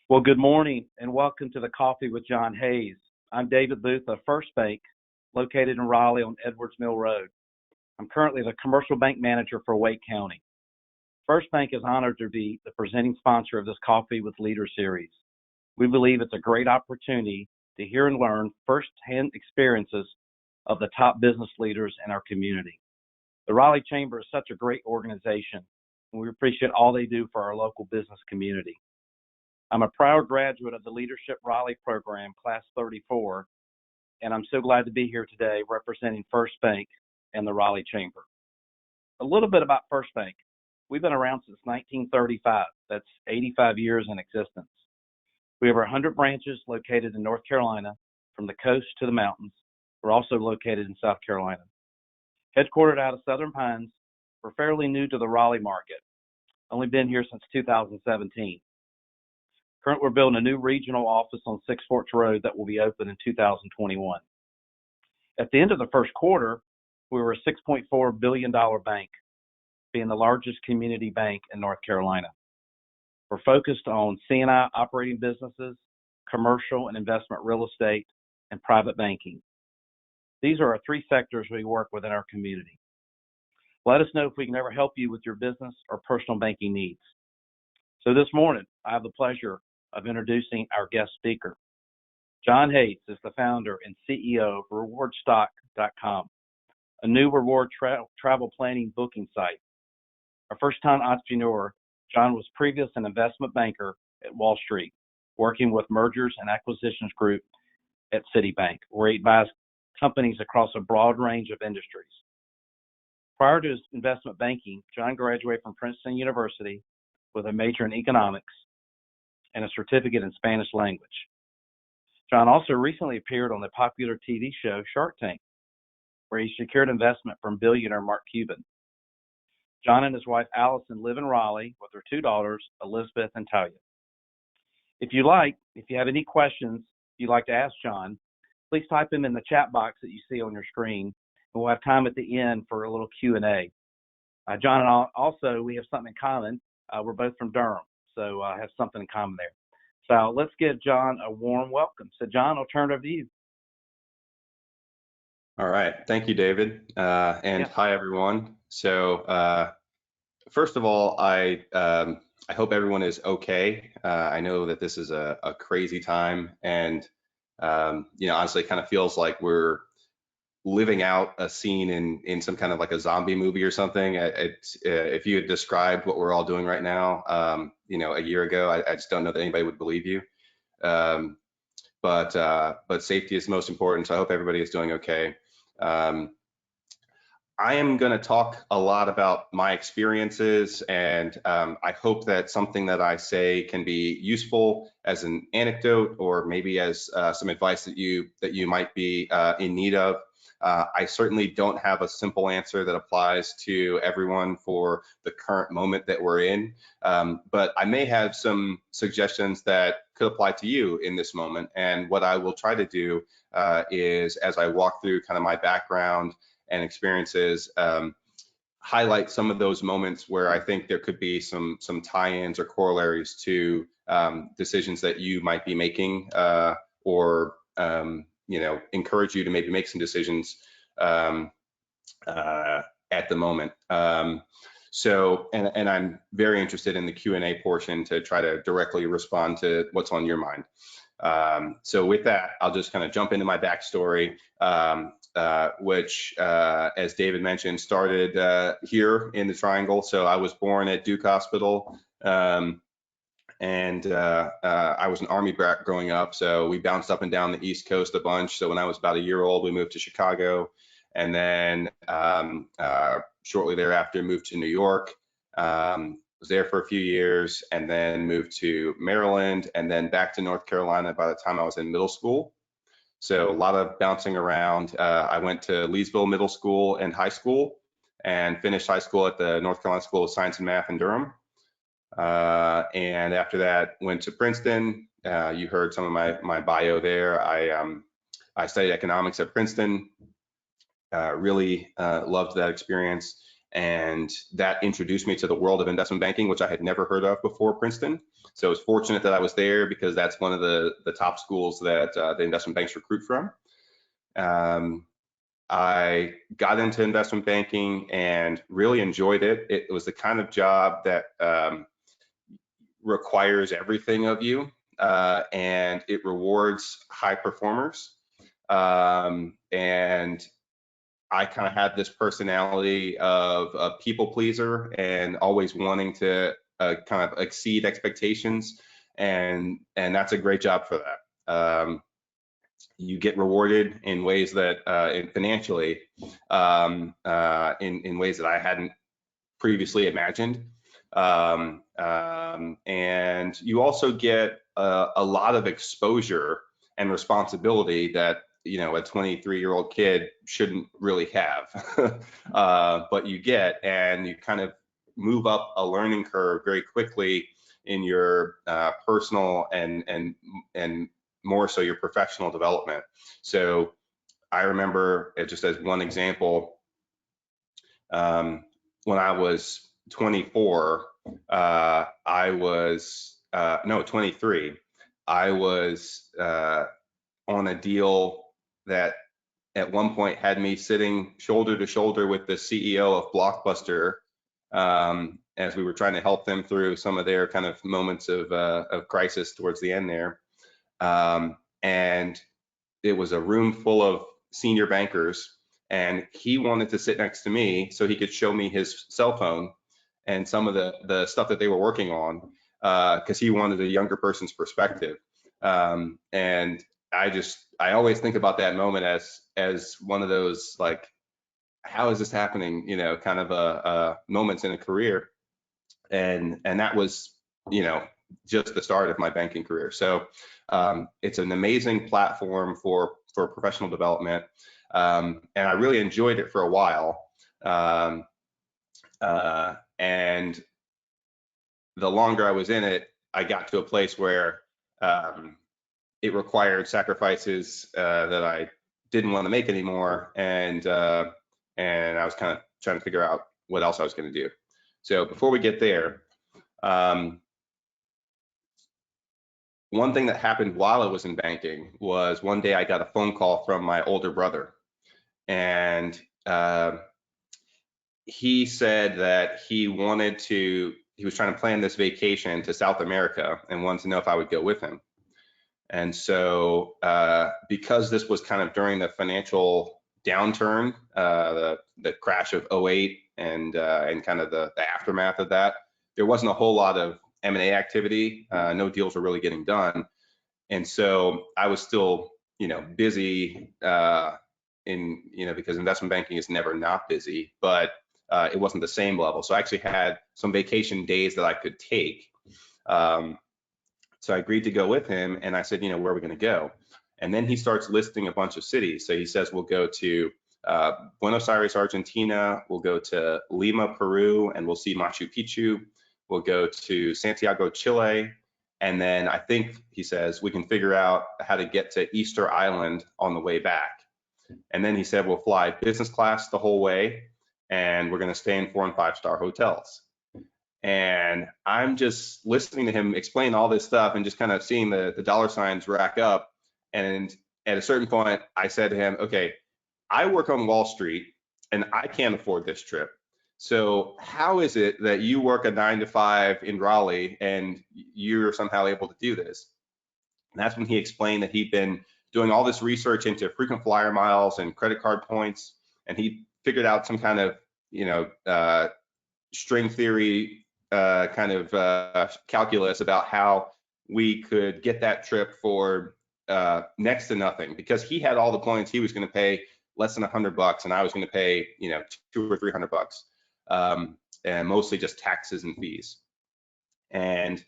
Well, good morning and welcome to the Coffee with Jon Hayes. I'm David Booth of First Bank, located in Raleigh on Edwards Mill Road. I'm currently the commercial bank manager for Wake County. First Bank is honored to be the presenting sponsor of this Coffee with Leaders series. We believe it's a great opportunity to hear and learn firsthand experiences of the top business leaders in our community. The Raleigh Chamber is such a great organization, and we appreciate all they do for our local business community. I'm a proud graduate of the Leadership Raleigh program, Class 34, and I'm so glad to be here today representing First Bank and the Raleigh Chamber. A little bit about First Bank. We've been around since 1935. That's 85 years in existence. We have 100 branches located in North Carolina, from the coast to the mountains. We're also located in South Carolina. Headquartered out of Southern Pines, we're fairly new to the Raleigh market. Only been here since 2017. Currently, we're building a new regional office on Six Forks Road that will be open in 2021. At the end of the first quarter, we were a $6.4 billion bank, being the largest community bank in North Carolina. We're focused on C&I operating businesses, commercial and investment real estate, and private banking. These are our three sectors we work with in our community. Let us know if we can ever help you with your business or personal banking needs. So this morning, I have the pleasure of introducing our guest speaker. Jon Hayes is the founder and CEO of RewardStock.com, a new reward travel planning booking site. A first-time entrepreneur, Jon was previous an investment banker at Wall Street, working with mergers and acquisitions group at Citibank, where he advised companies across a broad range of industries. Prior to his investment banking, Jon graduated from Princeton University with a major in economics and a certificate in Spanish language. Jon also recently appeared on the popular TV show Shark Tank, where he secured investment from billionaire Mark Cuban. Jon and his wife Allison live in Raleigh with their two daughters, Elizabeth and Talia. If you have any questions you'd like to ask Jon, please type them in the chat box that you see on your screen, and we'll have time at the end for a little Q&A. Jon and I also, we have something in common. We're both from Durham, so I have something in common there. So let's give Jon a warm welcome. So Jon, I'll turn it over to you. All right. Thank you, David. Hi, everyone. So first of all, I hope everyone is okay. I know that this is a crazy time, and honestly, it kind of feels like we're living out a scene in some kind of like a zombie movie or something. If you had described what we're all doing right now, a year ago, I just don't know that anybody would believe you. But safety is most important, so I hope everybody is doing okay. I am going to talk a lot about my experiences, and I hope that something that I say can be useful as an anecdote, or maybe as some advice that you might be in need of. I certainly don't have a simple answer that applies to everyone for the current moment that we're in, but I may have some suggestions that could apply to you in this moment. And what I will try to do is, as I walk through kind of my background and experiences, highlight some of those moments where I think there could be some tie-ins or corollaries to decisions that you might be making, or encourage you to maybe make some decisions at the moment. So I'm very interested in the Q&A portion to try to directly respond to what's on your mind. So with that, I'll just kind of jump into my backstory, which, as David mentioned, started here in the Triangle. So I was born at Duke Hospital, and I was an Army brat growing up. So we bounced up and down the East Coast a bunch. So when I was about a year old, we moved to Chicago, and then shortly thereafter moved to New York. Was there for a few years, and then moved to Maryland, and then back to North Carolina by the time I was in middle school. So a lot of bouncing around. I went to Leesville Middle School and high school, and finished high school at the North Carolina School of Science and Math in Durham. And after that, went to Princeton. You heard some of my bio there. I studied economics at Princeton. Really loved that experience. And that introduced me to the world of investment banking, which I had never heard of before Princeton. So I was fortunate that I was there because that's one of the top schools that the investment banks recruit from. I got into investment banking and really enjoyed it. It was the kind of job that requires everything of you, and it rewards high performers. And I kind of had this personality of a people pleaser and always wanting to kind of exceed expectations, and that's a great job for that. You get rewarded in ways that financially in ways that I hadn't previously imagined. And you also get a lot of exposure and responsibility that, you know, a 23-year-old kid shouldn't really have. But you get, and you kind of move up a learning curve very quickly in your personal and more so your professional development. So I remember, just as one example, when I was 24, I was no 23. I was on a deal that at one point had me sitting shoulder to shoulder with the CEO of Blockbuster, as we were trying to help them through some of their kind of moments of crisis towards the end there. And it was a room full of senior bankers, and he wanted to sit next to me so he could show me his cell phone and some of the stuff that they were working on, because he wanted a younger person's perspective. And I always think about that moment as one of those, like, how is this happening? You know, kind of moments in a career, and that was, you know, just the start of my banking career. So it's an amazing platform for professional development, and I really enjoyed it for a while. And the longer I was in it, I got to a place where it required sacrifices that I didn't want to make anymore, and I was kind of trying to figure out what else I was going to do. So before we get there, one thing that happened while I was in banking was one day I got a phone call from my older brother, and he said that he was trying to plan this vacation to South America and wanted to know if I would go with him. And so because this was kind of during the financial downturn, the crash of 08 and kind of the aftermath of that, there wasn't a whole lot of M&A activity. No deals were really getting done. And so I was still, you know, busy because investment banking is never not busy, but it wasn't the same level. So I actually had some vacation days that I could take. So I agreed to go with him, and I said, you know, where are we going to go? And then he starts listing a bunch of cities. So he says, we'll go to Buenos Aires, Argentina. We'll go to Lima, Peru, and we'll see Machu Picchu. We'll go to Santiago, Chile. And then I think, he says, we can figure out how to get to Easter Island on the way back. And then he said, we'll fly business class the whole way, and we're going to stay in 4- and 5-star hotels. And I'm just listening to him explain all this stuff and just kind of seeing the dollar signs rack up. And at a certain point, I said to him, okay, I work on Wall Street and I can't afford this trip. So how is it that you work a 9-to-5 in Raleigh and you're somehow able to do this? And that's when he explained that he'd been doing all this research into frequent flyer miles and credit card points. And he figured out some kind of, you know, string theory kind of calculus about how we could get that trip for next to nothing, because he had all the points. He was going to pay less than $100, and I was going to pay, you know, $200 or $300, and mostly just taxes and fees. And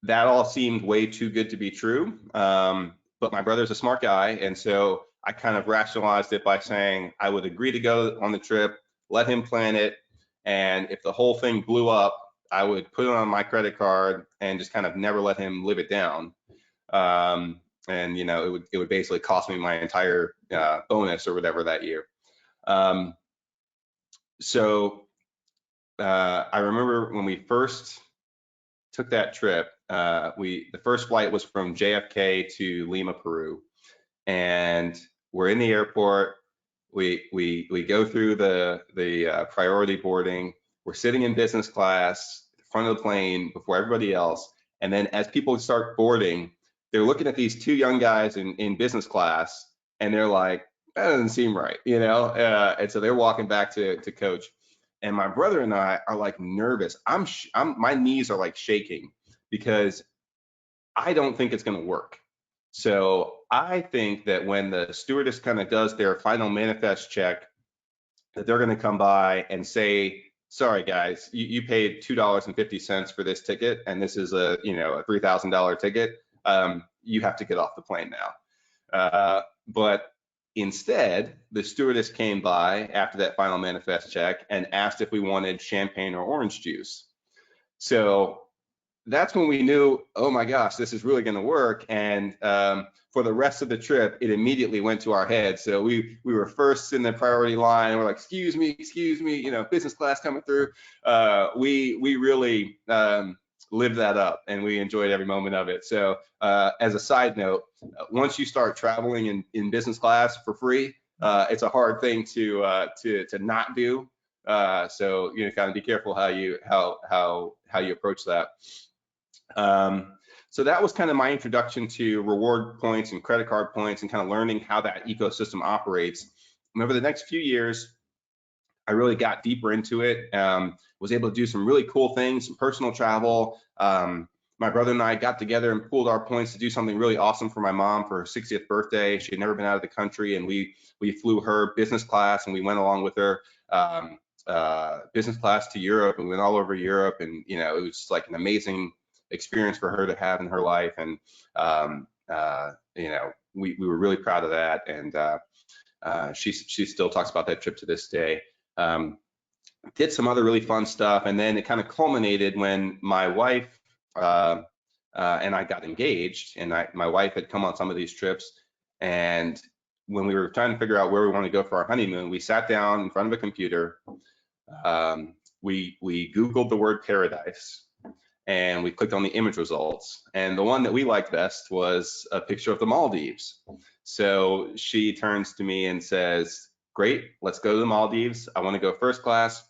that all seemed way too good to be true. But my brother's a smart guy, and so I kind of rationalized it by saying I would agree to go on the trip, let him plan it, and if the whole thing blew up, I would put it on my credit card and just kind of never let him live it down. And you know, it would basically cost me my entire bonus or whatever that year. So I remember when we first took that trip, the first flight was from JFK to Lima, Peru, and we're in the airport. We go through the priority boarding. We're sitting in business class, front of the plane before everybody else. And then as people start boarding, they're looking at these two young guys in business class, and they're like, that doesn't seem right, you know? And so they're walking back to coach. And my brother and I are like nervous. My knees are like shaking because I don't think it's going to work. So I think that when the stewardess kind of does their final manifest check, that they're going to come by and say, sorry guys, you paid $2.50 for this ticket, and this is a $3,000 ticket. You have to get off the plane now. But instead, the stewardess came by after that final manifest check and asked if we wanted champagne or orange juice. So that's when we knew, oh my gosh, this is really going to work. And for the rest of the trip, it immediately went to our head. So we were first in the priority line, and we're like, excuse me, business class coming through. We really lived that up, and we enjoyed every moment of it. So as a side note, once you start traveling in business class for free, it's a hard thing to not do. So kind of be careful how you approach that. So that was kind of my introduction to reward points and credit card points, and kind of learning how that ecosystem operates. And over the next few years, I really got deeper into it, was able to do some really cool things, some personal travel. My brother and I got together and pooled our points to do something really awesome for my mom for her 60th birthday. She had never been out of the country, and we flew her business class, and we went along with her business class to Europe, and we went all over Europe. And it was like an amazing experience for her to have in her life. And we were really proud of that. And she still talks about that trip to this day. Did some other really fun stuff, and then it kind of culminated when my wife and I got engaged, and my wife had come on some of these trips. And when we were trying to figure out where we wanted to go for our honeymoon, we sat down in front of a computer. We Googled the word paradise, and we clicked on the image results. And the one that we liked best was a picture of the Maldives. So she turns to me and says, great, let's go to the Maldives. I want to go first class,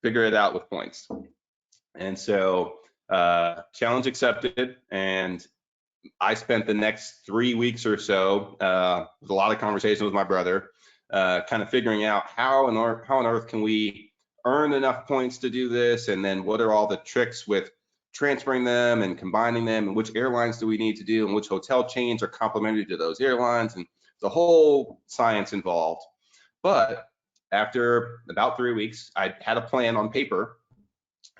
figure it out with points. And so challenge accepted. And I spent the next 3 weeks or so with a lot of conversation with my brother, kind of figuring out how on earth can we earn enough points to do this, and then what are all the tricks with transferring them and combining them, and which airlines do we need to do, and which hotel chains are complementary to those airlines, and the whole science involved. But after about 3 weeks, I had a plan on paper,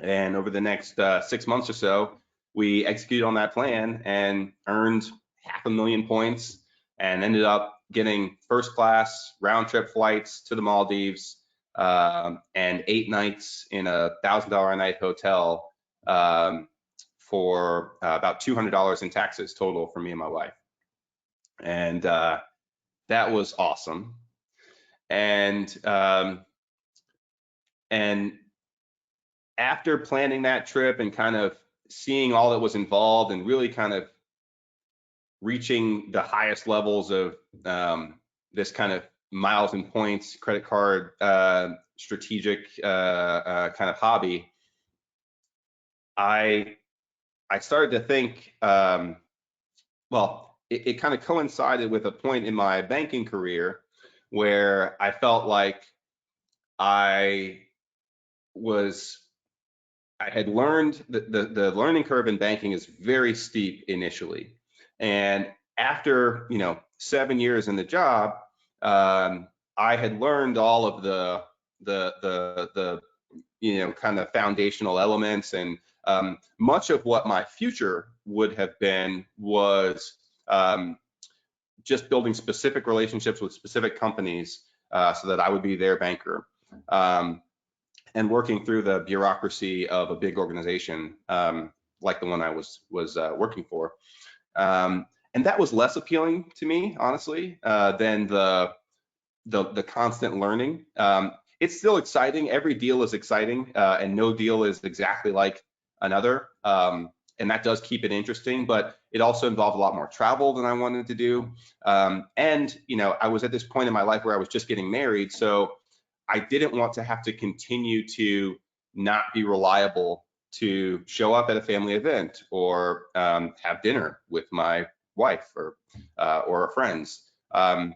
and over the next 6 months or so, we executed on that plan and earned 500,000 points, and ended up getting first class round trip flights to the Maldives, and 8 nights in a $1,000 a night hotel, for about $200 in taxes total for me and my wife. And that was awesome. And after planning that trip and kind of seeing all that was involved, and really kind of reaching the highest levels of this kind of miles and points credit card strategic kind of hobby, I started to think, well, it kind of coincided with a point in my banking career where I felt like I had learned that the learning curve in banking is very steep initially. And after 7 years in the job, I had learned all of the kind of foundational elements, and much of what my future would have been was just building specific relationships with specific companies so that I would be their banker, and working through the bureaucracy of a big organization like the one I was working for. And that was less appealing to me, honestly, than the constant learning. it's still exciting. Every deal is exciting, and no deal is exactly like another. And that does keep it interesting, but it also involved a lot more travel than I wanted to do. And, I was at this point in my life where I was just getting married. So I didn't want to have to continue to not be reliable to show up at a family event or have dinner with my wife or friends. And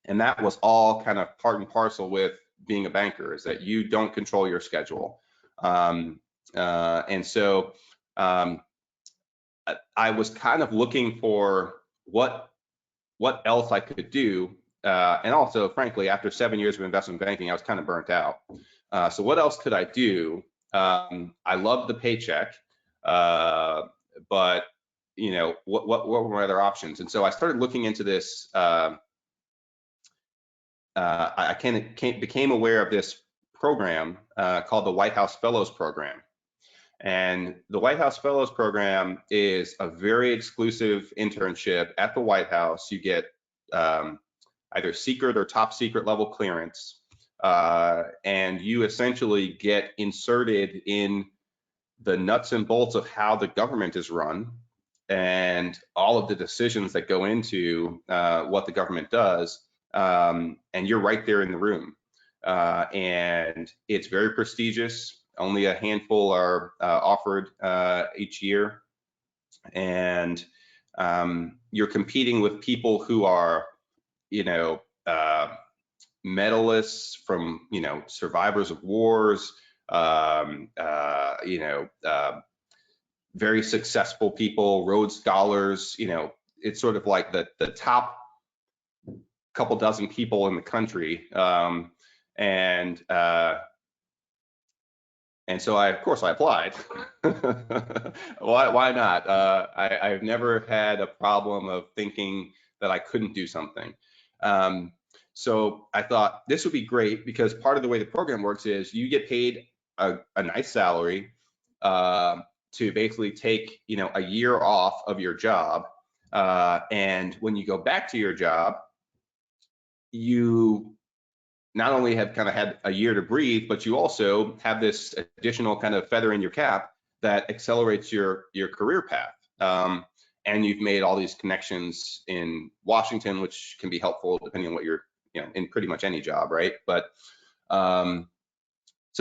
that was all kind of part and parcel with being a banker, is that you don't control your schedule. And so I was kind of looking for what else I could do. And also, frankly, after 7 years of investment banking, I was kind of burnt out. So what else could I do? I loved the paycheck, but what were my other options? And so I started looking into this. I became aware of this program called the White House Fellows Program. And the White House Fellows Program is a very exclusive internship at the White House. You get either secret or top secret level clearance, and you essentially get inserted in the nuts and bolts of how the government is run and all of the decisions that go into what the government does. And you're right there in the room. And it's very prestigious. Only a handful are offered each year. And you're competing with people who are, medalists from, survivors of wars, very successful people, Rhodes Scholars. It's sort of like the top couple dozen people in the country. And so of course I applied. Why not? I've never had a problem of thinking that I couldn't do something. So I thought this would be great, because part of the way the program works is you get paid a nice salary to basically take a year off of your job, and when you go back to your job, you not only have kind of had a year to breathe, but you also have this additional kind of feather in your cap that accelerates your career path. And you've made all these connections in Washington, which can be helpful depending on what you're, in pretty much any job, right? But so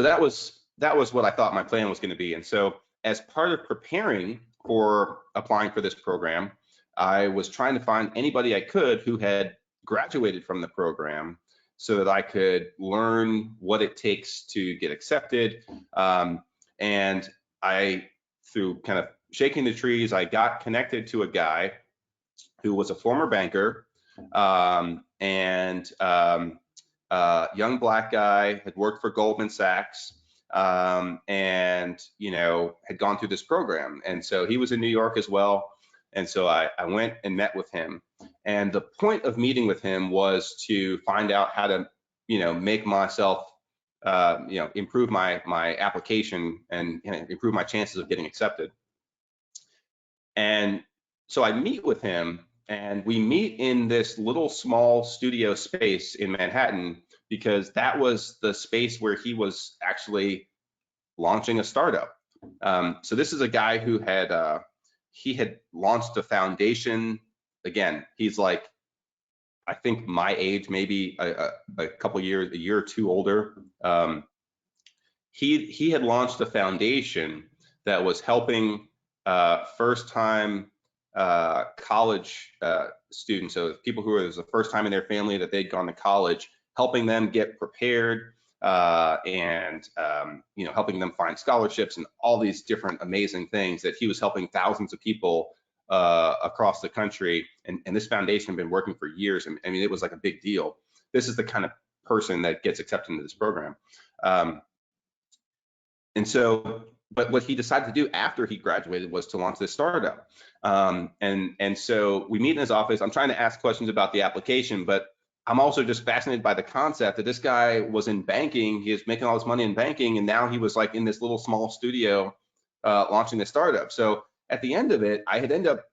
that was what I thought my plan was going to be. And so as part of preparing for applying for this program, I was trying to find anybody I could who had graduated from the program, so that I could learn what it takes to get accepted. And through kind of shaking the trees, I got connected to a guy who was a former banker, and young black guy, had worked for Goldman Sachs, and had gone through this program. And so he was in New York as well. And so I went and met with him. And the point of meeting with him was to find out how to, make myself, improve my application and improve my chances of getting accepted. And so I meet with him, and we meet in this little small studio space in Manhattan, because that was the space where he was actually launching a startup. So this is a guy who had launched a foundation. Again, he's like, I think my age, maybe a couple years, a year or two older. He had launched a foundation that was helping first-time college students, so people who it was the first time in their family that they'd gone to college, helping them get prepared, and helping them find scholarships and all these different amazing things that he was helping thousands of people across the country. And this foundation had been working for years. I mean, it was like a big deal. This is the kind of person that gets accepted into this program. And so, but what he decided to do after he graduated was to launch this startup. And so we meet in his office. I'm trying to ask questions about the application, but I'm also just fascinated by the concept that this guy was in banking. He was making all this money in banking, and now he was like in this little small studio launching this startup. So at the end of it, I had ended up,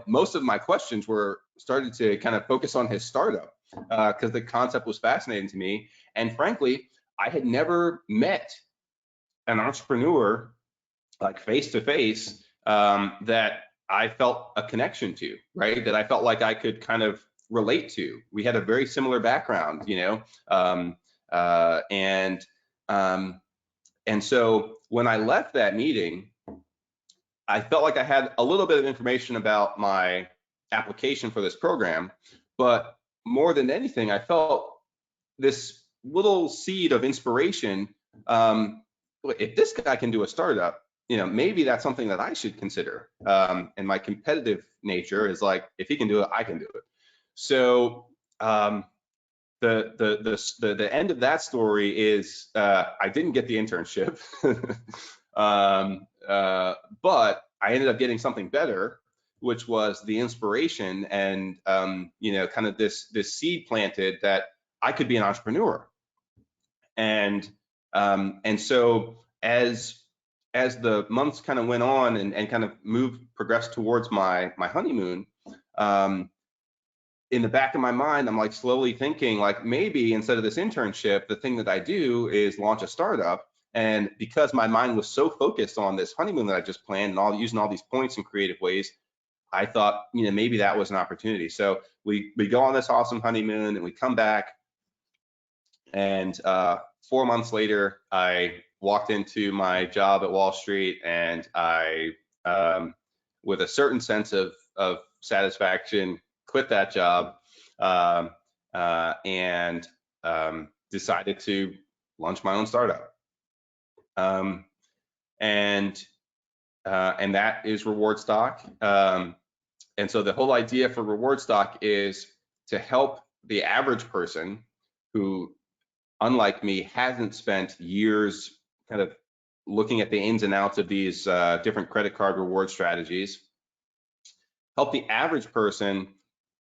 most of my questions were started to kind of focus on his startup, because the concept was fascinating to me. And frankly, I had never met an entrepreneur like face to face that I felt a connection to, right? That I felt like I could kind of relate to. We had a very similar background, you know, and so when I left that meeting, I felt like I had a little bit of information about my application for this program, but more than anything, I felt this little seed of inspiration. If this guy can do a startup, you know, maybe that's something that I should consider. And my competitive nature is like, if he can do it, I can do it. So the end of that story is I didn't get the internship, but I ended up getting something better, which was the inspiration and you know, kind of this seed planted that I could be an entrepreneur. And so as the months kind of went on and kind of progressed towards my honeymoon, in the back of my mind, I'm like slowly thinking like, maybe instead of this internship, the thing that I do is launch a startup. And because my mind was so focused on this honeymoon that I just planned and using all these points in creative ways, I thought, you know, maybe that was an opportunity. So we go on this awesome honeymoon and we come back, and 4 months later, I walked into my job at Wall Street, and I, with a certain sense of satisfaction, quit that job and decided to launch my own startup. And that is RewardStock. And so the whole idea for RewardStock is to help the average person who, unlike me, hasn't spent years kind of looking at the ins and outs of these different credit card reward strategies, help the average person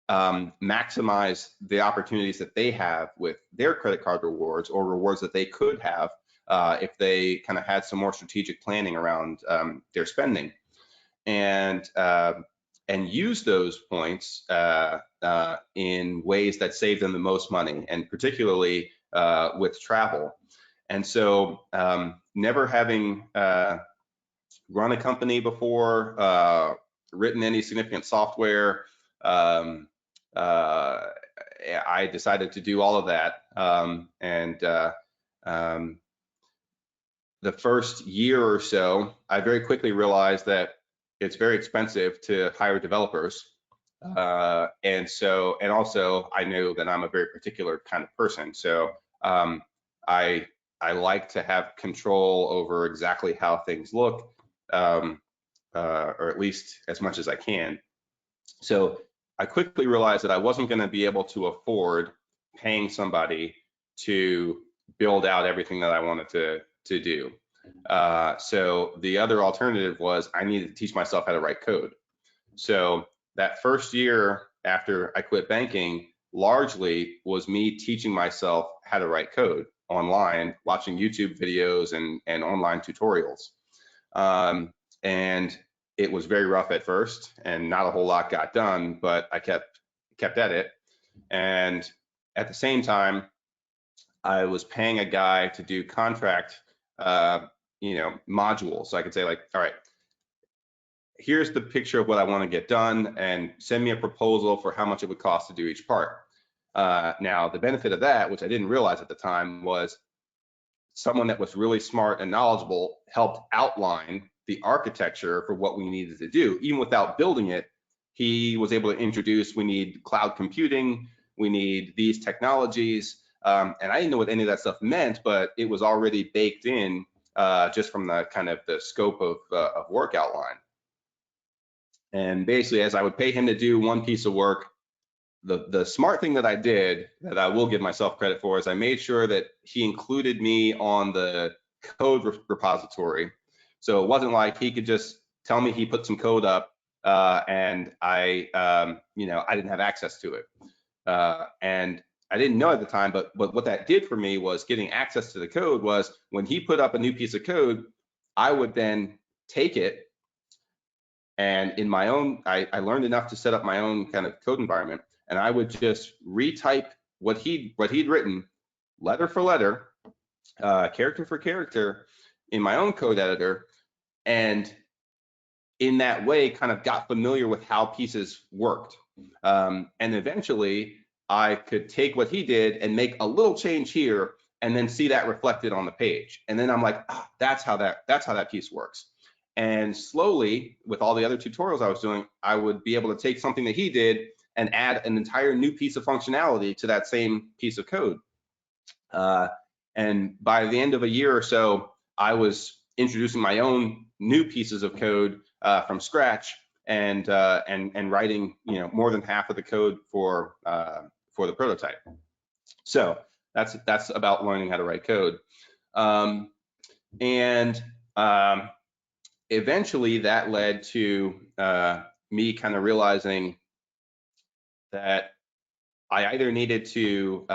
maximize the opportunities that they have with their credit card rewards, or rewards that they could have if they kind of had some more strategic planning around their spending, and use those points in ways that save them the most money, and particularly with travel. And so never having run a company before, written any significant software, I decided to do all of that. The first year or so, I very quickly realized that it's very expensive to hire developers. And also I knew that I'm a very particular kind of person. So I like to have control over exactly how things look, or at least as much as I can. So I quickly realized that I wasn't going to be able to afford paying somebody to build out everything that I wanted to do. So the other alternative was I needed to teach myself how to write code. So that first year after I quit banking largely was me teaching myself how to write code online, watching YouTube videos and online tutorials. And it was very rough at first, and not a whole lot got done, but I kept at it. And at the same time, I was paying a guy to do contract, modules. So I could say like, all right, here's the picture of what I want to get done, and send me a proposal for how much it would cost to do each part. Now, the benefit of that, which I didn't realize at the time, was someone that was really smart and knowledgeable helped outline the architecture for what we needed to do. Even without building it, he was able to introduce, we need cloud computing, we need these technologies. And I didn't know what any of that stuff meant, but it was already baked in just from the kind of the scope of work outline. And basically, as I would pay him to do one piece of work, the smart thing that I did, that I will give myself credit for, is I made sure that he included me on the code repository. So it wasn't like he could just tell me he put some code up and I didn't have access to it. And I didn't know at the time, but what that did for me was getting access to the code was when he put up a new piece of code, I would then take it, and in my own, I learned enough to set up my own kind of code environment, and I would just retype what he'd written letter for letter, character for character in my own code editor, and in that way kind of got familiar with how pieces worked. And eventually I could take what he did and make a little change here and then see that reflected on the page. And then I'm like, that's how that piece works. And slowly, with all the other tutorials I was doing, I would be able to take something that he did and add an entire new piece of functionality to that same piece of code. And by the end of a year or so, I was introducing my own new pieces of code from scratch, and writing more than half of the code for the prototype. So that's about learning how to write code. Eventually that led to me kind of realizing that I either needed to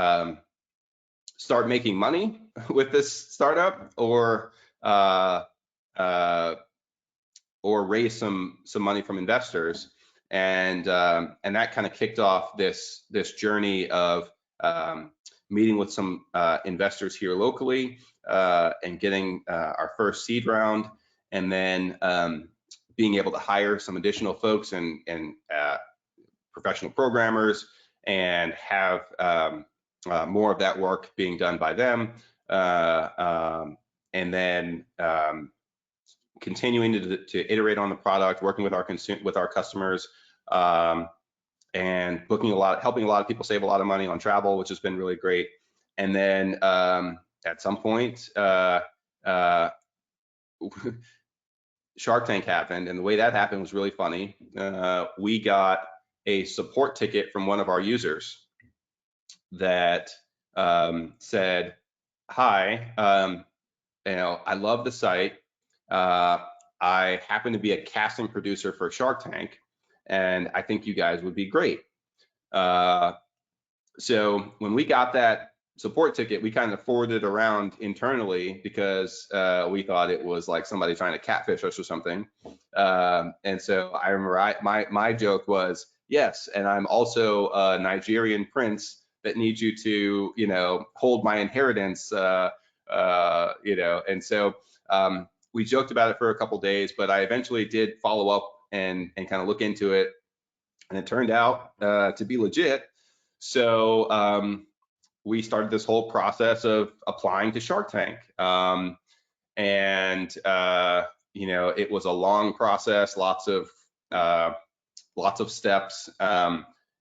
start making money with this startup, or raise some money from investors, and that kind of kicked off this journey of meeting with some investors here locally, and getting our first seed round, and then being able to hire some additional folks and professional programmers, and have more of that work being done by them, and then continuing to iterate on the product, working with our customers, and helping a lot of people save a lot of money on travel, which has been really great. And then at some point, Shark Tank happened, and the way that happened was really funny. We got a support ticket from one of our users that said, "Hi, I love the site. I happen to be a casting producer for Shark Tank, and I think you guys would be great." So when we got that support ticket, we kind of forwarded it around internally, because we thought it was like somebody trying to catfish us or something. And so I remember my joke was, "Yes, and I'm also a Nigerian prince that needs you to, hold my inheritance." And so we joked about it for a couple days, but I eventually did follow up and kind of look into it, and it turned out to be legit. So we started this whole process of applying to Shark Tank, and it was a long process, lots of steps,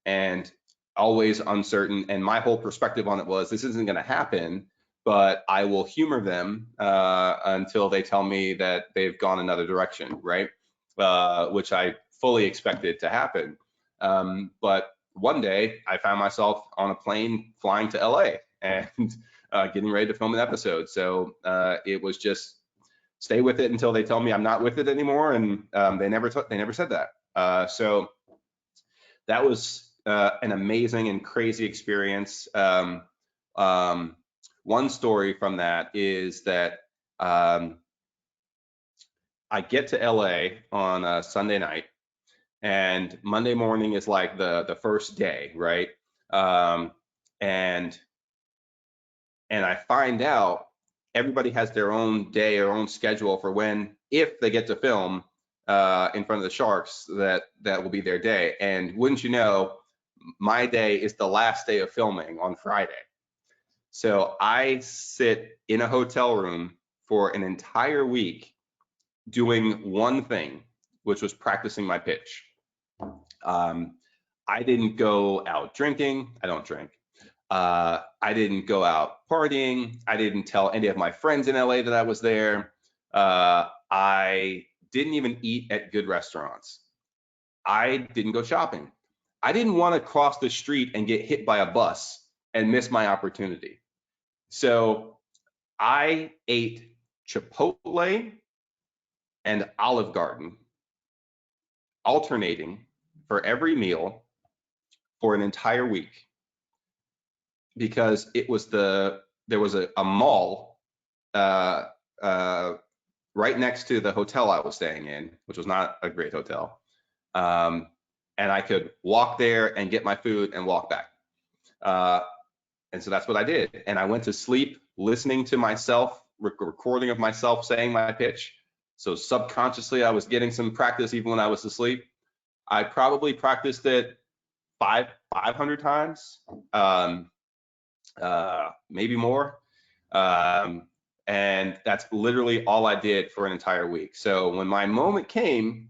and always uncertain. And my whole perspective on it was, this isn't going to happen, but I will humor them until they tell me that they've gone another direction, right? Which I fully expected to happen. But one day I found myself on a plane flying to LA and getting ready to film an episode. So it was just stay with it until they tell me I'm not with it anymore, and they never said that. So that was an amazing and crazy experience. One story from that is that I get to LA on a Sunday night, and Monday morning is like the first day, right? And I find out everybody has their own day or own schedule for if they get to film in front of the Sharks, that will be their day. And wouldn't you know, my day is the last day of filming on Friday. So I sit in a hotel room for an entire week doing one thing, which was practicing my pitch. I didn't go out drinking. I don't drink. I didn't go out partying. I didn't tell any of my friends in LA that I was there. I didn't even eat at good restaurants. I didn't go shopping. I didn't want to cross the street and get hit by a bus and miss my opportunity. So I ate Chipotle and Olive Garden, alternating for every meal for an entire week, because there was a mall right next to the hotel I was staying in, which was not a great hotel. And I could walk there and get my food and walk back. And so that's what I did. And I went to sleep listening to myself, recording of myself saying my pitch. So subconsciously, I was getting some practice even when I was asleep. I probably practiced it 500 times, maybe more. And that's literally all I did for an entire week. So when my moment came,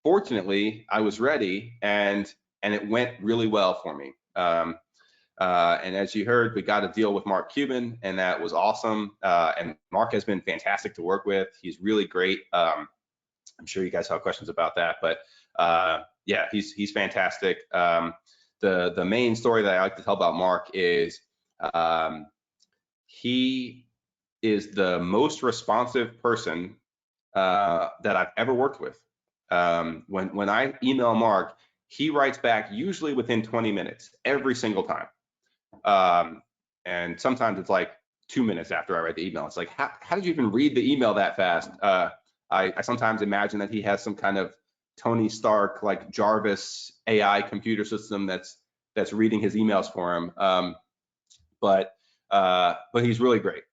fortunately, I was ready, and it went really well for me. And as you heard, we got a deal with Mark Cuban, and that was awesome. And Mark has been fantastic to work with. He's really great. I'm sure you guys have questions about that, but yeah, he's fantastic. The main story that I like to tell about Mark is he is the most responsive person that I've ever worked with. When I email Mark, he writes back usually within 20 minutes every single time. And sometimes it's like 2 minutes after I write the email. It's like, how did you even read the email that fast? I sometimes imagine that he has some kind of Tony Stark, like Jarvis AI computer system that's reading his emails for him. But he's really great.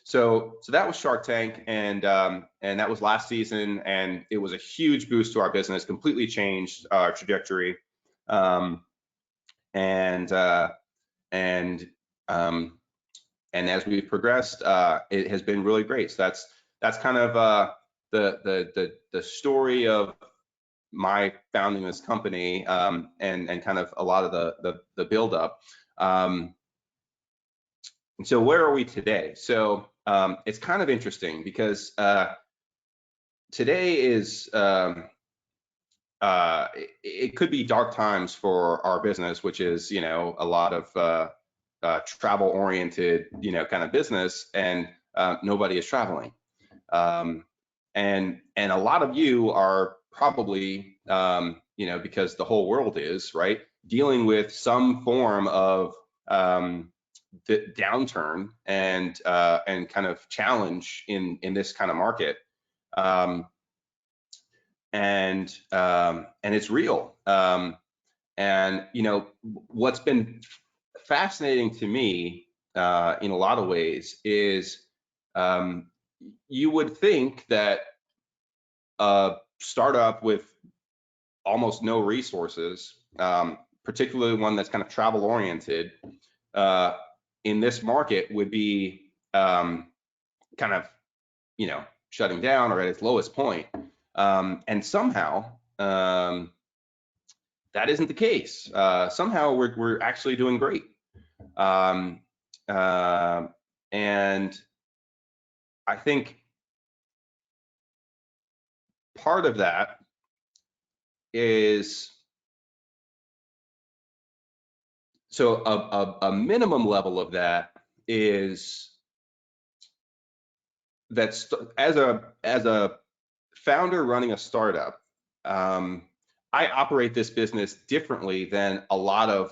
So that was Shark Tank, and that was last season, and it was a huge boost to our business, completely changed our trajectory. And as we've progressed, it has been really great. So that's kind of the story of my founding this company, and kind of a lot of the build up. And so where are we today? So it's kind of interesting because today is it could be dark times for our business, which is, you know, a lot of travel oriented, you know, kind of business, and nobody is traveling. And a lot of you are probably, you know, because the whole world is, right, dealing with some form of the downturn and kind of challenge in this kind of market. And it's real. And you know, what's been fascinating to me in a lot of ways is you would think that a startup with almost no resources, particularly one that's kind of travel oriented, in this market would be kind of, you know, shutting down or at its lowest point. And somehow that isn't the case. Somehow we're actually doing great. And I think part of that is, so a minimum level of that is that as a founder running a startup, I operate this business differently than a lot of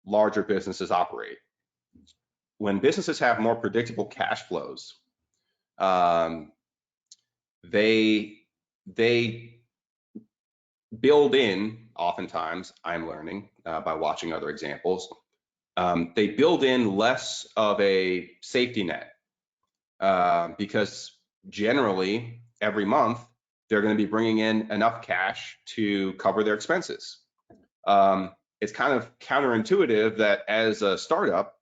larger businesses operate. When businesses have more predictable cash flows, they build in, oftentimes, I'm learning by watching other examples, they build in less of a safety net, because generally every month they're going to be bringing in enough cash to cover their expenses. It's kind of counterintuitive that as a startup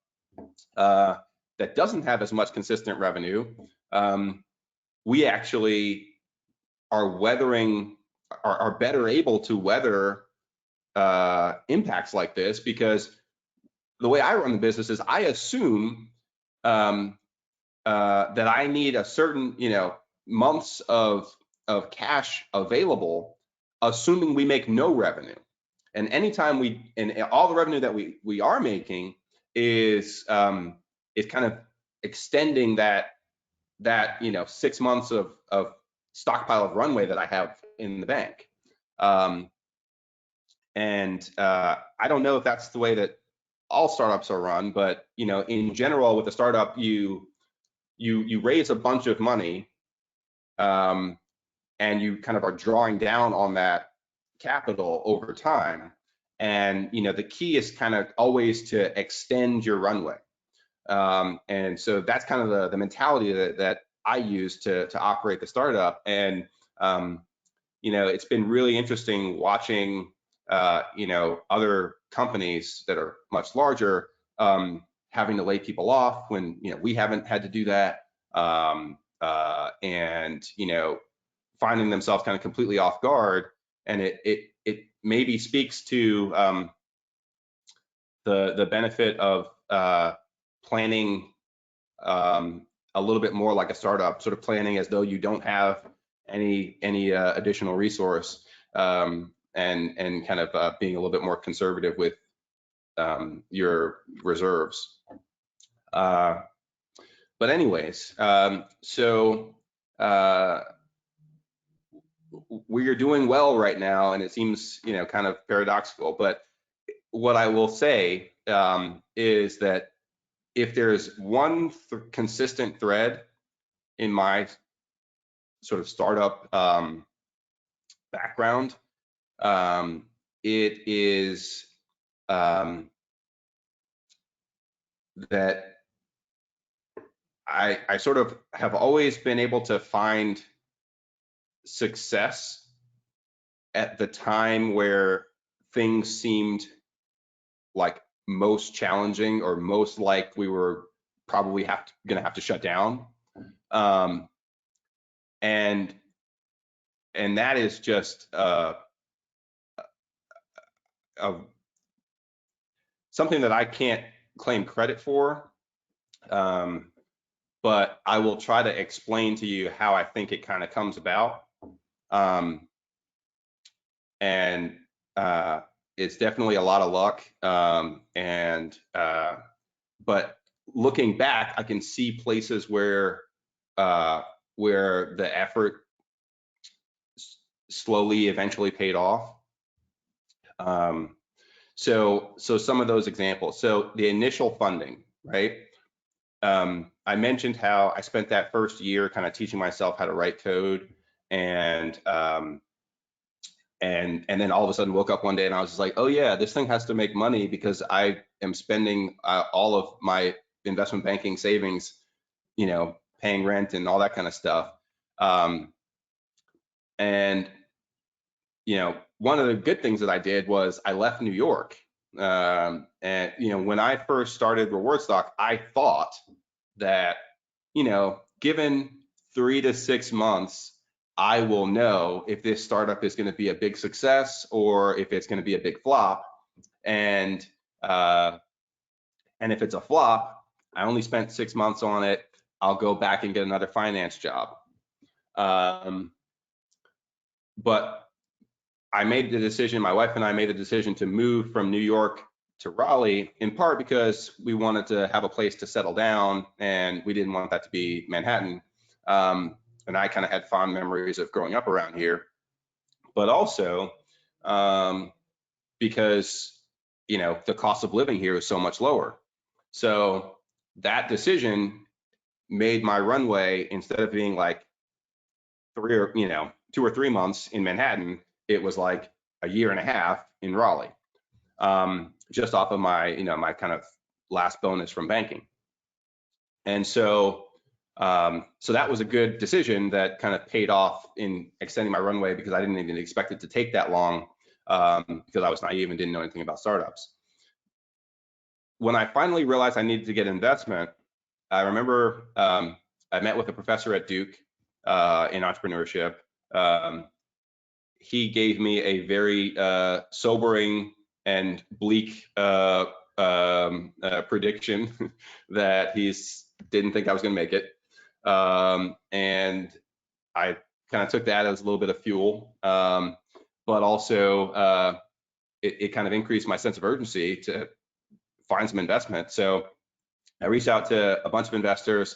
that doesn't have as much consistent revenue, we actually are better able to weather impacts like this, because the way I run the business is I assume that I need a certain, you know, months of cash available, assuming we make no revenue. And anytime all the revenue that we are making is kind of extending that you know, 6 months of stockpile of runway that I have in the bank. And I don't know if that's the way that all startups are run, but you know, in general, with a startup, you raise a bunch of money, and you kind of are drawing down on that capital over time. And you know, the key is kind of always to extend your runway. And so that's kind of the mentality that I use to operate the startup. And it's been really interesting watching other companies that are much larger having to lay people off when we haven't had to do that, and finding themselves kind of completely off guard. And it maybe speaks to the benefit of planning a little bit more like a startup, sort of planning as though you don't have any additional resource, and kind of being a little bit more conservative with your reserves. But anyways, so we are doing well right now, and it seems kind of paradoxical. But what I will say is that if there's one consistent thread in my sort of startup background, it is that I sort of have always been able to find success at the time where things seemed like most challenging, or most like we were probably gonna have to shut down. And that is just something that I can't claim credit for, but I will try to explain to you how I think it kind of comes about. And it's definitely a lot of luck. But looking back, I can see places where the effort slowly eventually paid off. So some of those examples. So the initial funding, right? I mentioned how I spent that first year kind of teaching myself how to write code, and then all of a sudden woke up one day and I was just like, oh yeah, this thing has to make money because I am spending all of my investment banking savings, paying rent and all that kind of stuff. And one of the good things that I did was I left New York. And when I first started RewardStock, I thought that given 3 to 6 months, I will know if this startup is going to be a big success or if it's going to be a big flop. And if it's a flop, I only spent 6 months on it. I'll go back and get another finance job. But I made the decision, my wife and I made the decision to move from New York to Raleigh, in part because we wanted to have a place to settle down, and we didn't want that to be Manhattan. And I kind of had fond memories of growing up around here, but also because the cost of living here is so much lower. So that decision made my runway, instead of being like 2 or 3 months in Manhattan, it was like a year and a half in Raleigh, just off of my my kind of last bonus from banking. And so that was a good decision that kind of paid off in extending my runway, because I didn't even expect it to take that long, because I was naive and didn't know anything about startups. When I finally realized I needed to get investment, I remember I met with a professor at Duke in entrepreneurship. He gave me a very sobering and bleak prediction that he didn't think I was going to make it. And I kind of took that as a little bit of fuel, but also it kind of increased my sense of urgency to find some investment. So I reached out to a bunch of investors.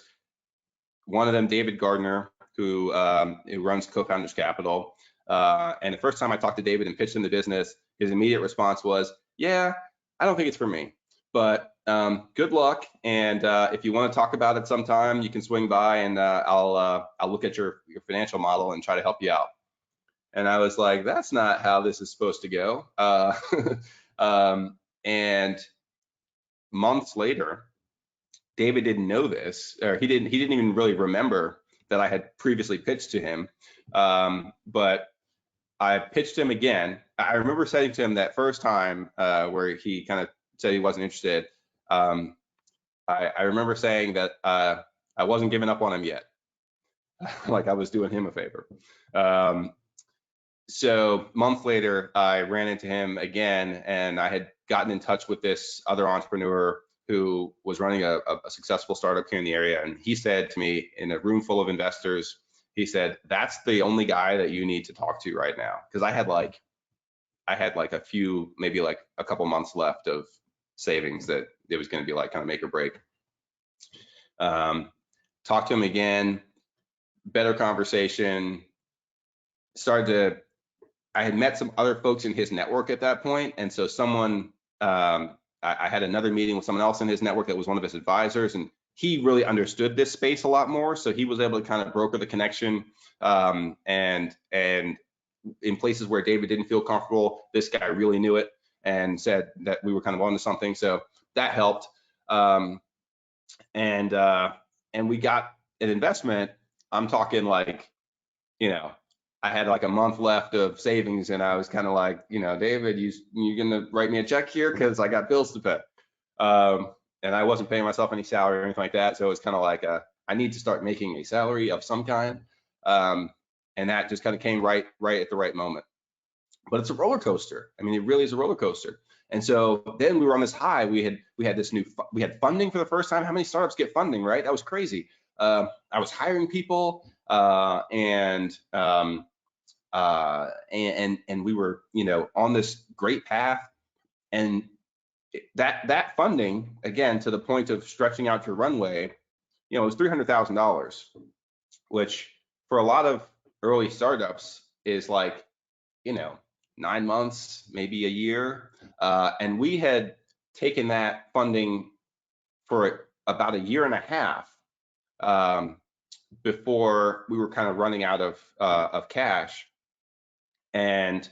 One of them, David Gardner, who runs Co-Founders Capital. And the first time I talked to David and pitched him the business, his immediate response was, yeah, I don't think it's for me, but good luck. And if you want to talk about it sometime, you can swing by, and I'll look at your financial model and try to help you out. And I was like, that's not how this is supposed to go. And months later, David didn't know this, or he didn't even really remember that I had previously pitched to him. But I pitched him again. I remember saying to him that first time where he kind of said he wasn't interested. I remember saying that I wasn't giving up on him yet, like I was doing him a favor. So a month later, I ran into him again, and I had gotten in touch with this other entrepreneur who was running a successful startup here in the area. And he said to me, in a room full of investors, he said, "That's the only guy that you need to talk to right now." Because I had like a few, maybe like a couple months left of savings that it was going to be like kind of make or break. Talked to him again, better conversation. I had met some other folks in his network at that point, and so I had another meeting with someone else in his network that was one of his advisors, and he really understood this space a lot more, so he was able to kind of broker the connection. And in places where David didn't feel comfortable, this guy really knew it and said that we were kind of onto something, so that helped. And we got an investment. I'm talking like, I had like a month left of savings, and I was kind of like, David, you're gonna write me a check here because I got bills to pay. And I wasn't paying myself any salary or anything like that, so it was kind of like I need to start making a salary of some kind. And that just kind of came right at the right moment. But it's a roller coaster. I mean, it really is a roller coaster. And so then we were on this high. We had funding for the first time. How many startups get funding, right? That was crazy. I was hiring people, and we were, on this great path. And that funding, again, to the point of stretching out your runway, it was $300,000, which for a lot of early startups is like, 9 months, maybe a year. And we had taken that funding for about a year and a half before we were kind of running out of cash. And,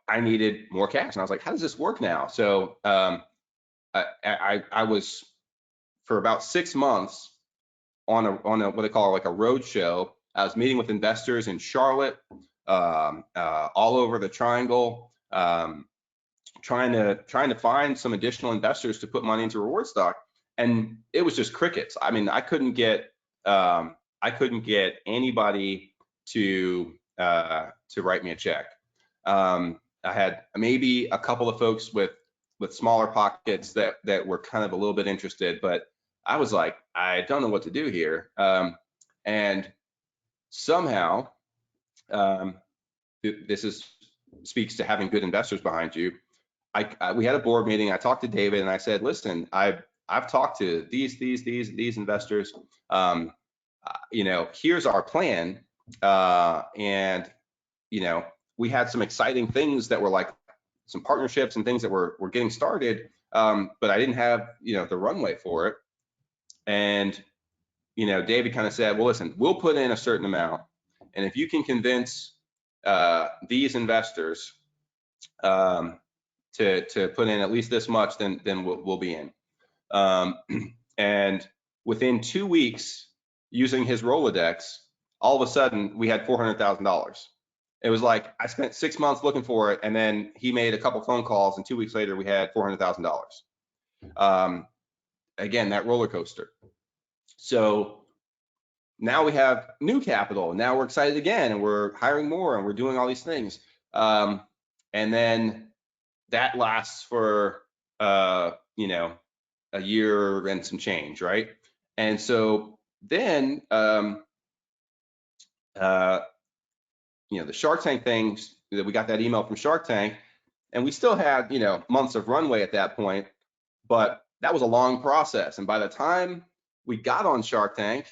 I needed more cash. And I was like, how does this work now? So I was, for about 6 months, on a what they call like a road show. I was meeting with investors in Charlotte, all over the Triangle, trying to find some additional investors to put money into RewardStock, and it was just crickets. I mean, I couldn't get anybody to write me a check. I had maybe a couple of folks with smaller pockets that were kind of a little bit interested, but I was like, I don't know what to do here. And somehow, this speaks to having good investors behind you. We had a board meeting. I talked to David and I said, listen, I've talked to these investors. Here's our plan. And we had some exciting things that were like some partnerships and things that were getting started, but I didn't have the runway for it. And David kind of said, well, listen, we'll put in a certain amount, and if you can convince these investors to put in at least this much, then we'll be in. And within 2 weeks, using his Rolodex, all of a sudden we had $400,000. It was like I spent 6 months looking for it, and then he made a couple phone calls, and 2 weeks later we had $400,000. Again, that roller coaster. So now we have new capital. Now we're excited again, and we're hiring more, and we're doing all these things. And then that lasts for a year and some change, right? And so then the Shark Tank things, that we got that email from Shark Tank, and we still had months of runway at that point, but that was a long process. And by the time we got on Shark Tank,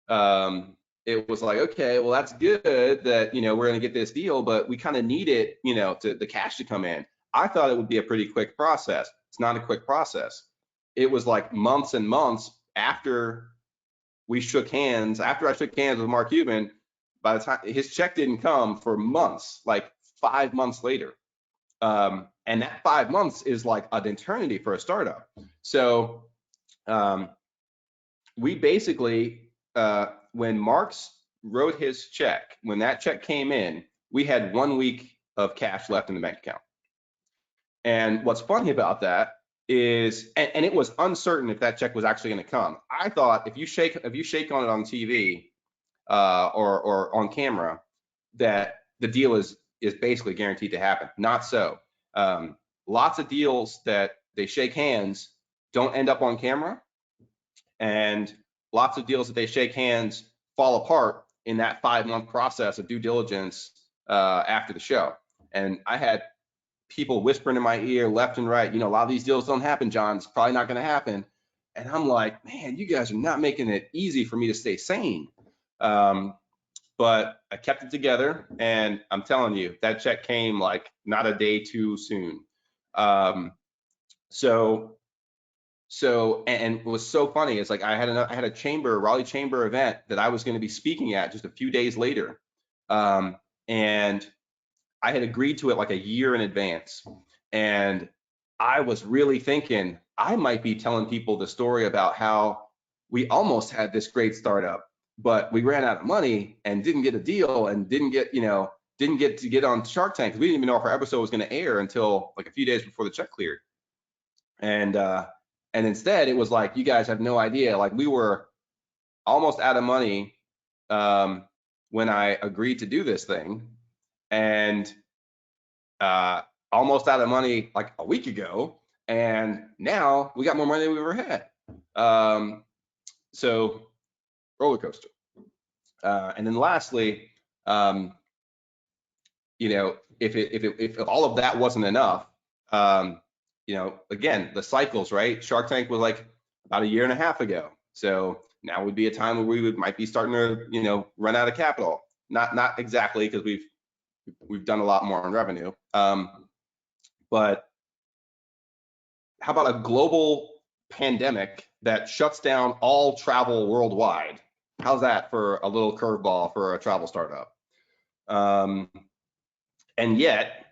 it was like, okay, well, that's good that we're going to get this deal, but we kind of need it, the cash to come in. I thought it would be a pretty quick process. It's not a quick process. It was like months and months after we shook hands. After I shook hands with Mark Cuban, by the time his check didn't come for months, like 5 months later. And that 5 months is like an eternity for a startup. So We basically, when Marks wrote his check, when that check came in, we had 1 week of cash left in the bank account. And what's funny about that is, and it was uncertain if that check was actually going to come. I thought if you shake on it on TV or on camera, that the deal is basically guaranteed to happen. Not so. Lots of deals that they shake hands don't end up on camera, and lots of deals that they shake hands fall apart in that 5-month process of due diligence after the show. And I had people whispering in my ear left and right, a lot of these deals don't happen, John. It's probably not going to happen. And I'm like, man, you guys are not making it easy for me to stay sane. But I kept it together, and I'm telling you, that check came like not a day too soon. And what was so funny is, like, I had a Raleigh chamber event that I was going to be speaking at just a few days later. And I had agreed to it like a year in advance. And I was really thinking I might be telling people the story about how we almost had this great startup, but we ran out of money and didn't get a deal and didn't get to get on Shark Tank, because we didn't even know if our episode was going to air until like a few days before the check cleared. And instead it was like, you guys have no idea, like, we were almost out of money when I agreed to do this thing, and almost out of money like a week ago, and now we got more money than we ever had. So roller coaster. And then lastly, if all of that wasn't enough, again, the cycles, right? Shark Tank was like about a year and a half ago. So now would be a time where we might be starting to, run out of capital. Not exactly, because we've done a lot more on revenue. But how about a global pandemic that shuts down all travel worldwide? How's that for a little curveball for a travel startup? And yet,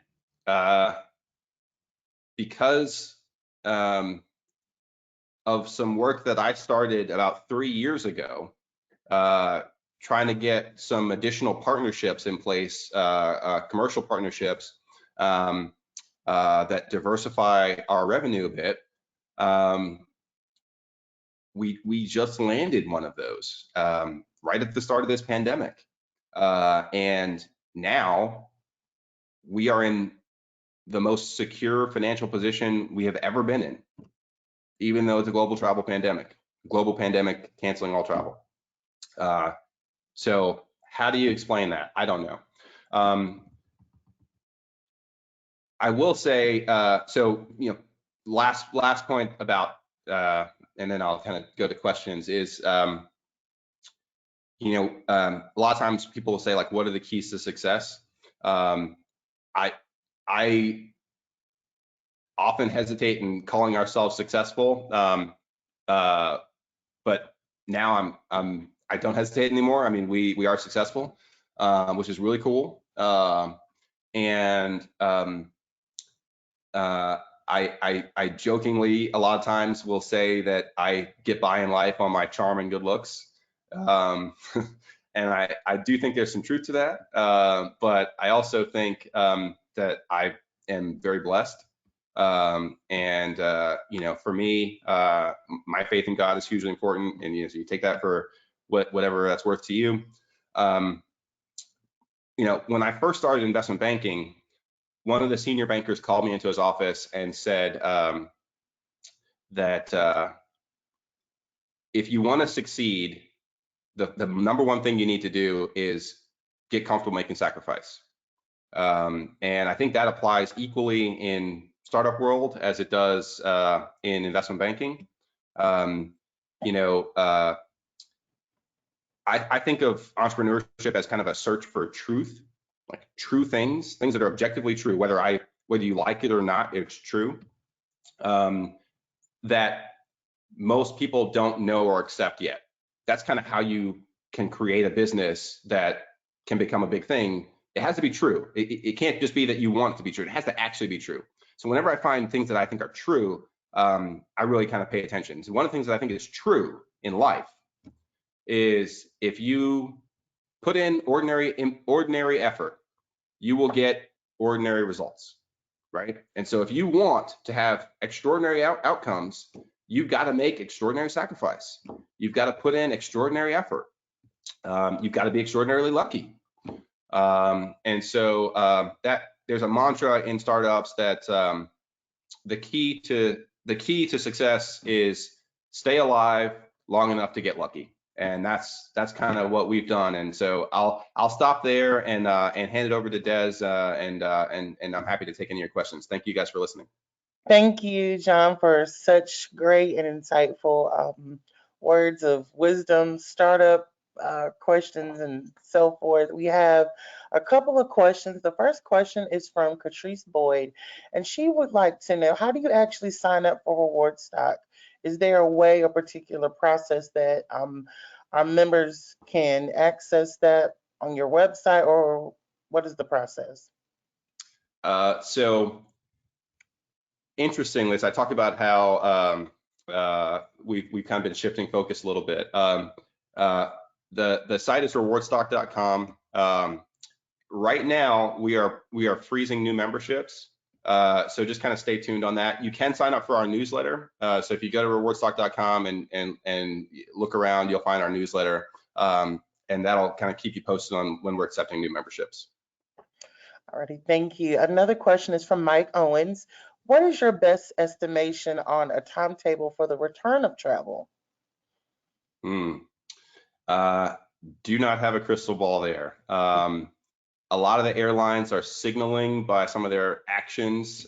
because of some work that I started about 3 years ago, trying to get some additional partnerships in place, commercial partnerships that diversify our revenue a bit, we just landed one of those right at the start of this pandemic, and now we are in the most secure financial position we have ever been in, even though it's a global pandemic canceling all travel. So how do you explain that? I don't know. I will say, last point about, and then I'll kind of go to questions, is, a lot of times people will say, like, what are the keys to success? I often hesitate in calling ourselves successful, but now I don't hesitate anymore. I mean, we are successful, which is really cool. And I jokingly a lot of times will say that I get by in life on my charm and good looks. And I do think there's some truth to that. But I also think that I am very blessed. And for me, my faith in God is hugely important. And so you take that for whatever that's worth to you. When I first started investment banking, one of the senior bankers called me into his office and said that if you want to succeed, the number one thing you need to do is get comfortable making sacrifice. And I think that applies equally in startup world as it does in investment banking. I think of entrepreneurship as kind of a search for truth, like true things that are objectively true, whether you like it or not, it's true, that most people don't know or accept yet. That's kind of how you can create a business that can become a big thing. It has to be true. It can't just be that you want it to be true. It has to actually be true. So whenever I find things that I think are true, I really kind of pay attention. So one of the things that I think is true in life is if you put in ordinary effort, you will get ordinary results, right? And so if you want to have extraordinary outcomes, you've got to make extraordinary sacrifice. You've got to put in extraordinary effort. You've got to be extraordinarily lucky. And so that there's a mantra in startups that the key to success is stay alive long enough to get lucky. And that's kind of what we've done. And so I'll stop there and hand it over to Des, and I'm happy to take any of your questions. Thank you guys for listening. Thank you, Jon, for such great and insightful words of wisdom, startup questions, and so forth. We have a couple of questions. The first question is from Catrice Boyd, and she would like to know, how do you actually sign up for RewardStock? Is there a way, a particular process that our members can access that on your website, or what is the process? So interestingly, as I talked about how we've kind of been shifting focus a little bit. The site is rewardstock.com. Right now, we are freezing new memberships. So just kind of stay tuned on that. You can sign up for our newsletter. So if you go to rewardstock.com and look around, you'll find our newsletter, and that'll kind of keep you posted on when we're accepting new memberships. Alrighty, thank you. Another question is from Mike Owens. What is your best estimation on a timetable for the return of travel? Do not have a crystal ball there. A lot of the airlines are signaling by some of their actions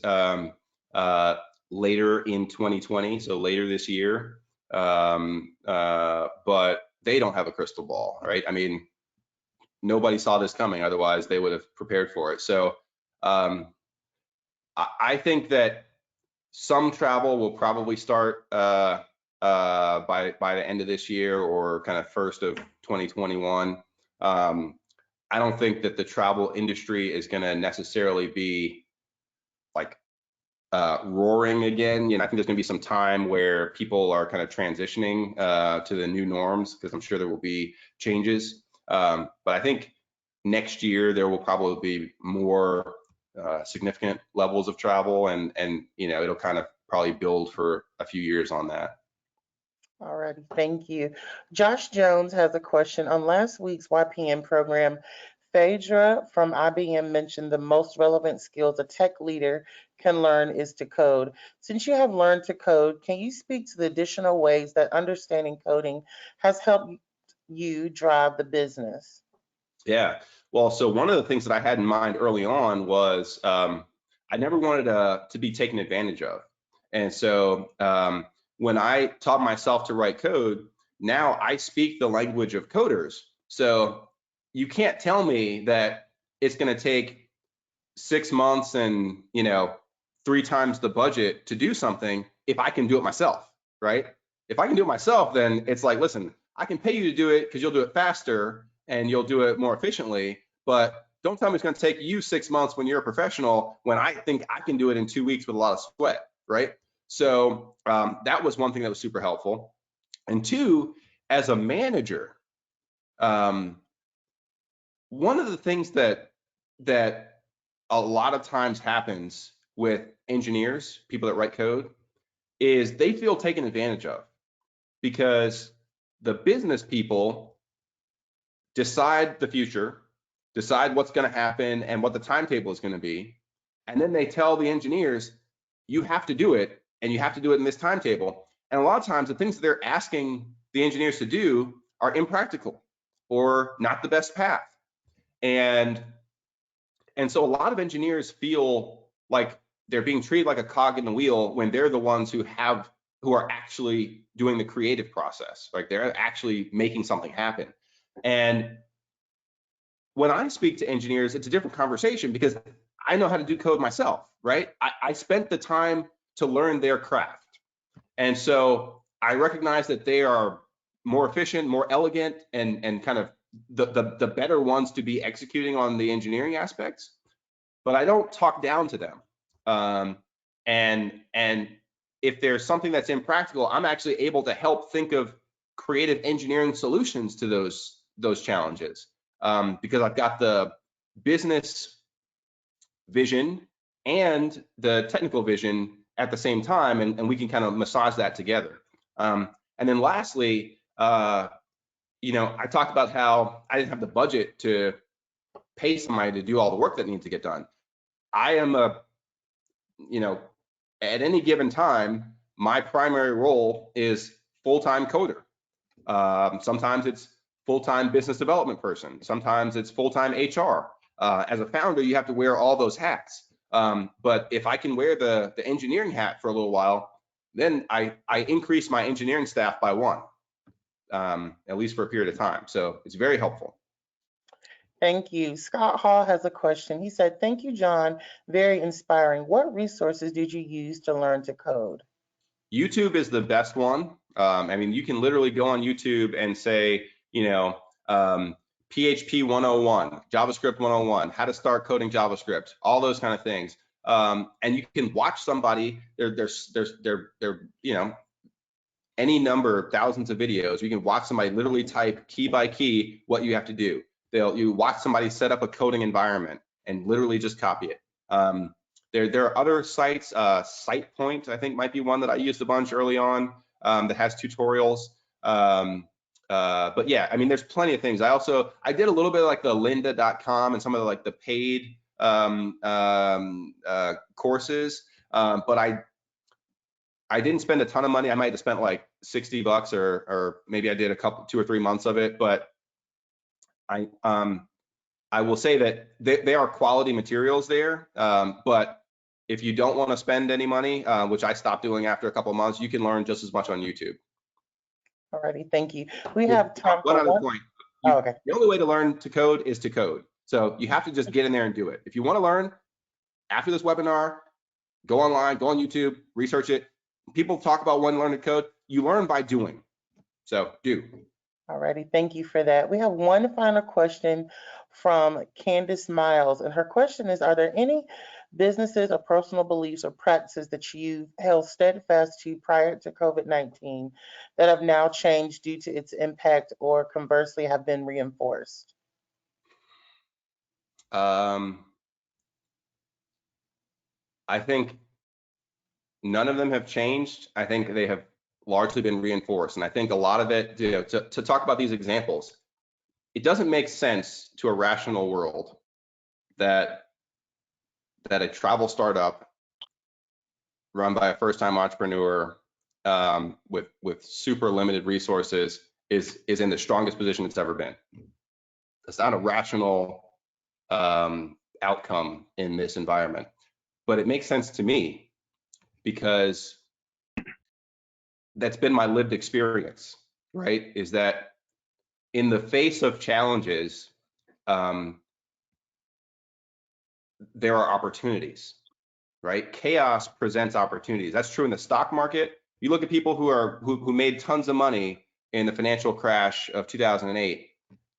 later in 2020, so later this year, but they don't have a crystal ball, right? I mean, nobody saw this coming, otherwise they would have prepared for it. So I think that some travel will probably start by the end of this year or kind of first of 2021. I don't think that the travel industry is going to necessarily be like roaring again. You know, I think there's going to be some time where people are kind of transitioning to the new norms, because I'm sure there will be changes. But I think next year there will probably be more significant levels of travel, and you know, it'll kind of probably build for a few years on that. All righty, thank you. Josh Jones has a question. On last week's YPM program, Phaedra from IBM mentioned the most relevant skills a tech leader can learn is to code. Since you have learned to code, can you speak to the additional ways that understanding coding has helped you drive the business? Yeah, well, so one of the things that I had in mind early on was I never wanted to be taken advantage of. And so when I taught myself to write code, now I speak the language of coders. So you can't tell me that it's going to take 6 months and, you know, 3 times the budget to do something if I can do it myself, right? If I can do it myself, then it's like, listen, I can pay you to do it because you'll do it faster and you'll do it more efficiently, but don't tell me it's going to take you 6 months when you're a professional, when I think I can do it in 2 weeks with a lot of sweat, right? So that was one thing that was super helpful. And two, as a manager, one of the things that a lot of times happens with engineers, people that write code, is they feel taken advantage of, because the business people decide the future, decide what's going to happen and what the timetable is going to be, and then they tell the engineers, you have to do it, and you have to do it in this timetable. And a lot of times the things that they're asking the engineers to do are impractical or not the best path. And so a lot of engineers feel like they're being treated like a cog in the wheel when they're the ones who are actually doing the creative process, right? They're actually making something happen. And when I speak to engineers, it's a different conversation, because I know how to do code myself, right? I spent the time to learn their craft. And so I recognize that they are more efficient, more elegant, and kind of the better ones to be executing on the engineering aspects. But I don't talk down to them. And if there's something that's impractical, I'm actually able to help think of creative engineering solutions to those challenges, because I've got the business vision and the technical vision at the same time, and we can kind of massage that together. And then lastly, you know, I talked about how I didn't have the budget to pay somebody to do all the work that needs to get done. I am you know, at any given time, my primary role is full-time coder. Sometimes it's full-time business development person. Sometimes it's full-time HR. As a founder, you have to wear all those hats. But if I can wear the engineering hat for a little while, then I increase my engineering staff by one, at least for a period of time. So it's very helpful. Thank you. Scott Hall has a question. He said, thank you, Jon. Very inspiring. What resources did you use to learn to code? YouTube is the best one. I mean, you can literally go on YouTube and say, you know, PHP 101, JavaScript 101, how to start coding JavaScript, all those kind of things. And you can watch somebody, there's you know, any number of thousands of videos. You can watch somebody literally type key by key what you have to do. You watch somebody set up a coding environment and literally just copy it. There are other sites, SitePoint, I think might be one that I used a bunch early on, that has tutorials. But yeah, I mean, there's plenty of things. I did a little bit of like the lynda.com and some of the, like the paid courses, but I didn't spend a ton of money. I might have spent like $60 or maybe I did 2 or 3 months of it, but I will say that they are quality materials there, but if you don't want to spend any money, which I stopped doing after a couple of months, you can learn just as much on YouTube. Alrighty, thank you. We have time one for other point. Okay. The only way to learn to code is to code. So you have to just get in there and do it. If you want to learn, after this webinar, go online, go on YouTube, research it. People talk about when to learn to code. You learn by doing. So do. Alrighty, thank you for that. We have one final question from Candace Miles, and her question is, are there any businesses or personal beliefs or practices that you held steadfast to prior to COVID-19 that have now changed due to its impact or conversely have been reinforced? I think none of them have changed. I think they have largely been reinforced. And I think a lot of it, you know, to talk about these examples, it doesn't make sense to a rational world that a travel startup run by a first-time entrepreneur with super limited resources is in the strongest position it's ever been. It's not a rational outcome in this environment, but it makes sense to me because that's been my lived experience, right? Is that in the face of challenges, there are opportunities, right? Chaos presents opportunities. That's true in the stock market. You look at people who made tons of money in the financial crash of 2008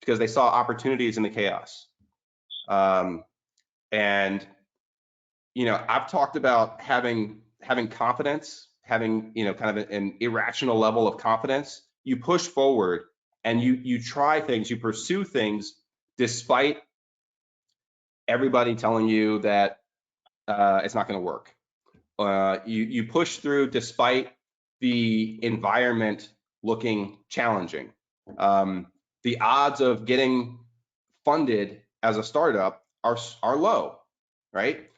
because they saw opportunities in the chaos. And you know, I've talked about having confidence, having, you know, kind of an irrational level of confidence. You push forward and you try things, you pursue things despite everybody telling you that it's not going to work. You push through despite the environment looking challenging. The odds of getting funded as a startup are low, right?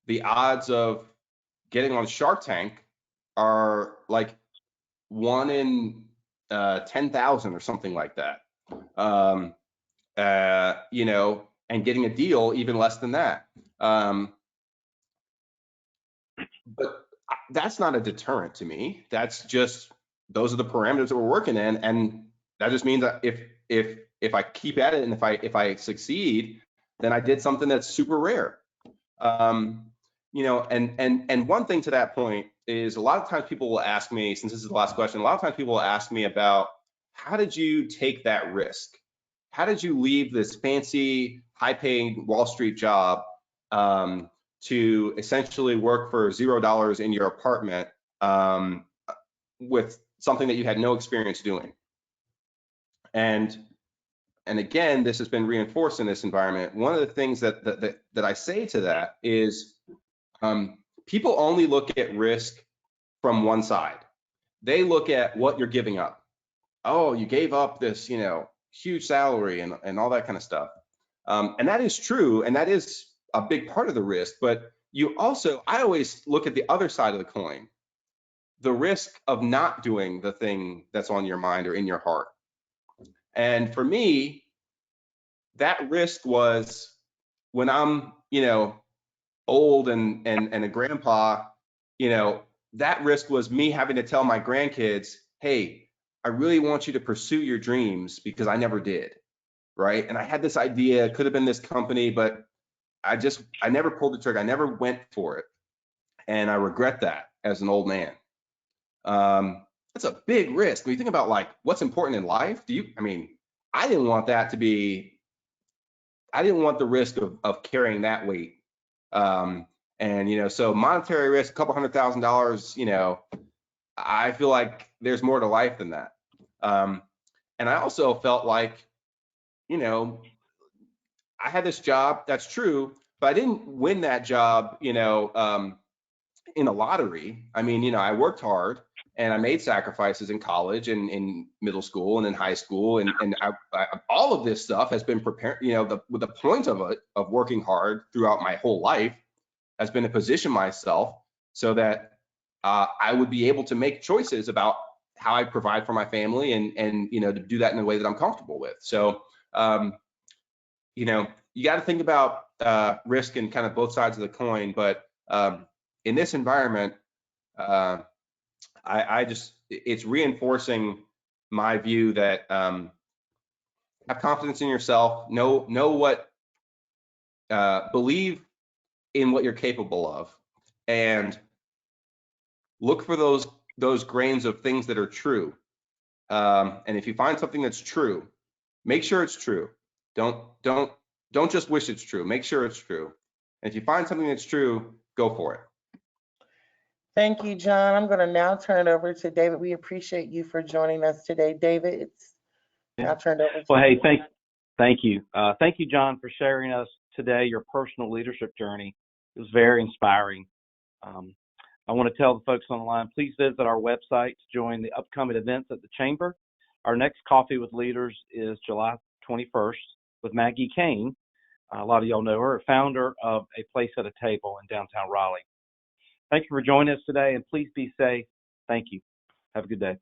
The odds of getting on Shark Tank are like 1 in 10,000 or something like that. You know, and getting a deal even less than that. But that's not a deterrent to me. That's just, those are the parameters that we're working in, and that just means that if I keep at it and if I succeed, then I did something that's super rare. You know, and one thing to that point is, a lot of times people will ask me, since this is the last question, a lot of times people will ask me about, how did you take that risk? How did you leave this fancy, high-paying Wall Street job to essentially work for $0 in your apartment with something that you had no experience doing. And again, this has been reinforced in this environment. One of the things that I say to that is people only look at risk from one side. They look at what you're giving up. Oh, you gave up this, huge salary and all that kind of stuff. And that is true, and that is a big part of the risk. But I always look at the other side of the coin, the risk of not doing the thing that's on your mind or in your heart. And for me, that risk was when I'm, old and a grandpa, that risk was me having to tell my grandkids, hey, I really want you to pursue your dreams because I never did, right? And I had this idea, it could have been this company, but I never pulled the trigger. I never went for it. And I regret that as an old man. That's a big risk. When you think about like what's important in life, I didn't want that to be, I didn't want the risk of carrying that weight. So monetary risk, a couple $100,000, I feel like there's more to life than that. And I also felt like, I had this job, that's true, but I didn't win that job, in a lottery. I worked hard and I made sacrifices in college and in middle school and in high school. And all of this stuff has been prepared, the point of working hard throughout my whole life has been to position myself so that I would be able to make choices about how I provide for my family and to do that in a way that I'm comfortable with. So, you got to think about risk and kind of both sides of the coin. But in this environment, it's reinforcing my view that have confidence in yourself, believe in what you're capable of, and look for those grains of things that are true. And if you find something that's true, make sure it's true. Don't just wish it's true. Make sure it's true. And if you find something that's true, go for it. Thank you, Jon. I'm going to now turn it over to David. We appreciate you for joining us today. David, it's now turned over to Well, you. hey, thank you. Thank you, Jon, for sharing us today your personal leadership journey. It was very inspiring. I want to tell the folks on the line, please visit our website to join the upcoming events at the Chamber. Our next Coffee with Leaders is July 21st with Maggie Kane. A lot of y'all know her, founder of A Place at a Table in downtown Raleigh. Thank you for joining us today, and please be safe. Thank you. Have a good day.